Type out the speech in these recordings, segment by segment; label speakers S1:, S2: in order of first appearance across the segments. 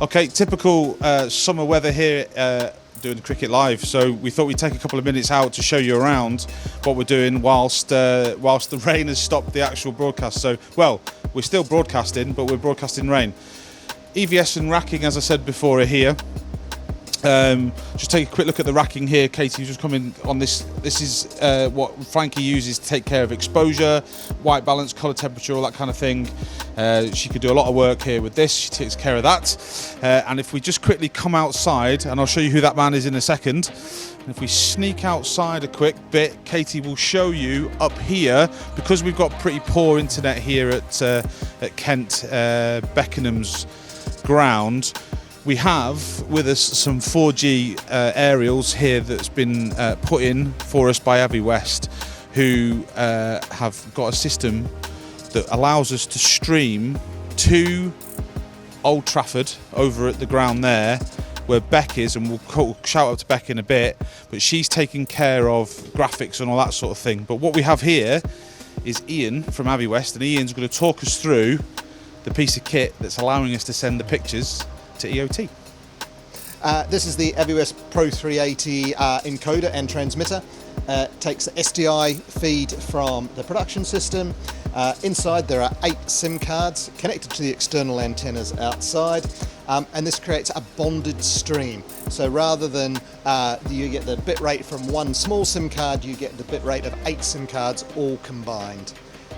S1: Okay, typical summer weather here doing the cricket live. So we thought we'd take a couple of minutes out to show you around what we're doing whilst the rain has stopped the actual broadcast. So, well, we're still broadcasting, but we're broadcasting rain. EVS and racking, as I said before, are here. Just take a quick look at the racking here. Katie, just come in on this. This is what Frankie uses to take care of exposure, white balance, colour temperature, all that kind of thing. She could do a lot of work here with this. She takes care of that. And if we just quickly come outside, and I'll show you who that man is in a second. And if we sneak outside a quick bit, Katie will show you up here, because we've got pretty poor internet here at Kent Beckenham's ground. We have with us some 4G aerials here that's been put in for us by Abbey West, who have got a system that allows us to stream to Old Trafford over at the ground there where Beck is, and we'll shout out to Beck in a bit, but she's taking care of graphics and all that sort of thing. But what we have here is Ian from Abbey West, and Ian's going to talk us through the piece of kit that's allowing us to send the pictures to EOT.
S2: This is the Avios Pro 380 encoder and transmitter. Takes the SDI feed from the production system. Inside there are 8 SIM cards connected to the external antennas outside, and this creates a bonded stream. So rather than you get the bit rate from one small SIM card, you get the bit rate of 8 SIM cards all combined.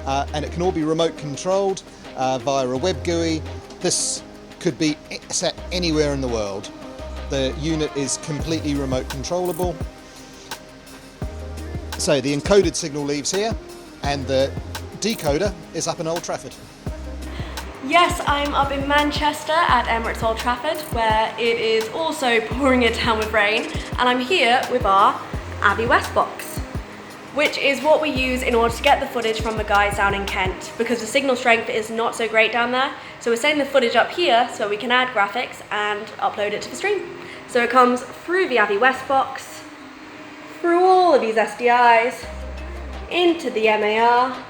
S2: And it can all be remote controlled via a web GUI. This could be set anywhere in the world. The unit is completely remote controllable. So the encoded signal leaves here, and the decoder is up in Old Trafford.
S3: Yes, I'm up in Manchester at Emirates Old Trafford, where it is also pouring it down with rain, and I'm here with our Abbey Westbox, which is what we use in order to get the footage from the guys down in Kent, because the signal strength is not so great down there. So we're sending the footage up here so we can add graphics and upload it to the stream. So it comes through the Abbey Westbox, through all of these SDIs, into the MAR,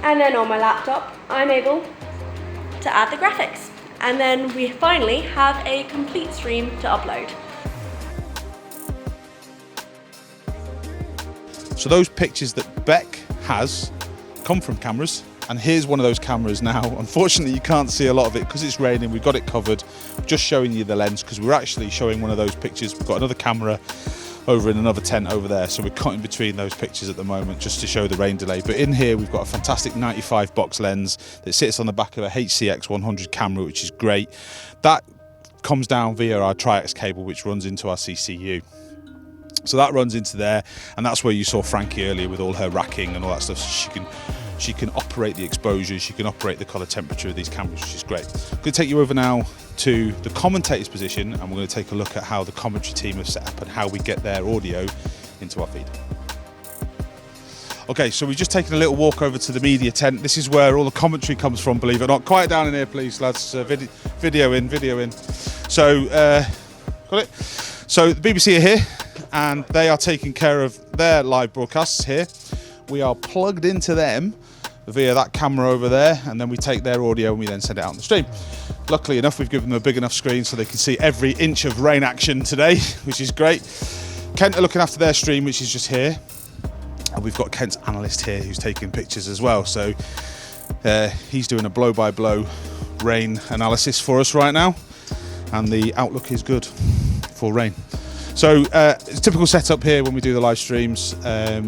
S3: and then on my laptop I'm able to add the graphics. And then we finally have a complete stream to upload.
S1: So those pictures that Beck has come from cameras, and here's one of those cameras now. Unfortunately, you can't see a lot of it because it's raining. We've got it covered. Just showing you the lens because we're actually showing one of those pictures. We've got another camera over in another tent over there, so we're cutting between those pictures at the moment just to show the rain delay. But in here, we've got a fantastic 95 box lens that sits on the back of a HCX 100 camera, which is great. That comes down via our Triax cable, which runs into our CCU. So that runs into there, and that's where you saw Frankie earlier with all her racking and all that stuff. So she can operate the exposure, she can operate the colour temperature of these cameras, which is great. I'm going to take you over now to the commentator's position, and we're going to take a look at how the commentary team have set up and how we get their audio into our feed. Okay, so we've just taken a little walk over to the media tent. This is where all the commentary comes from, believe it or not. Quiet down in here, please, lads. Video in. So, got it? So the BBC are here, and they are taking care of their live broadcasts here. We are plugged into them via that camera over there, and then we take their audio and we then send it out on the stream. Luckily enough, we've given them a big enough screen so they can see every inch of rain action today, which is great. Kent are looking after their stream, which is just here, and we've got Kent's analyst here who's taking pictures as well. So he's doing a blow-by-blow rain analysis for us right now, and the outlook is good for rain. So it's a typical setup here when we do the live streams.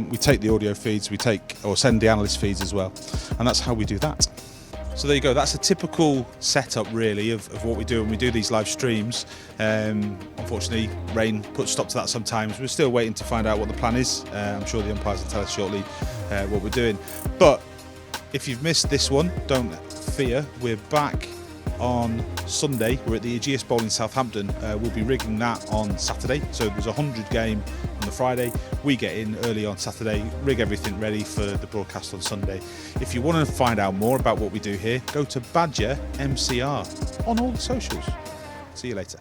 S1: We take the audio feeds, send the analyst feeds as well, and that's how we do that. So there you go, that's a typical setup really of what we do when we do these live streams. Unfortunately, rain puts stop to that sometimes. We're still waiting to find out what the plan is. I'm sure the umpires will tell us shortly what we're doing. But if you've missed this one, don't fear, we're back on Sunday. We're at the Aegeus Bowl in Southampton. We'll be rigging that on Saturday. So there's a 100 game on the Friday. We get in early on Saturday, rig everything ready for the broadcast on Sunday. If you want to find out more about what we do here, go to Badger MCR on all the socials. See you later.